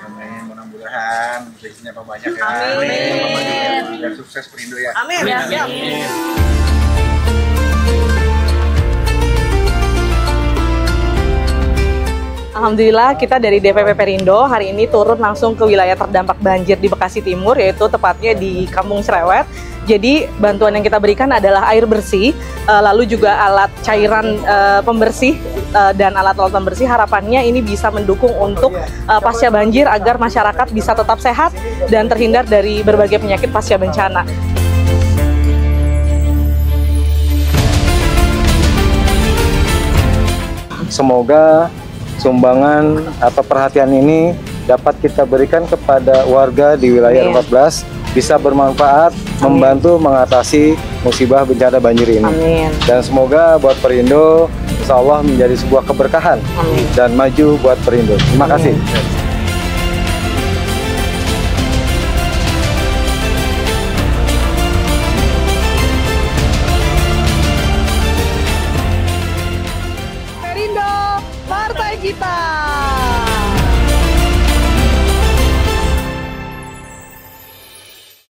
Amin, mudah-mudahan rezekinya banyak ya. Amin. Dan sukses Perindo ya. Amin. Amin. Alhamdulillah kita dari DPP Perindo hari ini turun langsung ke wilayah terdampak banjir di Bekasi Timur, yaitu tepatnya di Kampung Cerewet. Jadi bantuan yang kita berikan adalah air bersih, lalu juga alat cairan pembersih dan alat-alat pembersih. Harapannya ini bisa mendukung untuk pasca banjir agar masyarakat bisa tetap sehat dan terhindar dari berbagai penyakit pasca bencana. Semoga sumbangan atau perhatian ini dapat kita berikan kepada warga di wilayah 14 bisa bermanfaat, membantu mengatasi musibah bencana banjir ini. Amin. Dan semoga buat Perindo, insya Allah menjadi sebuah keberkahan dan maju buat Perindo. Terima kasih.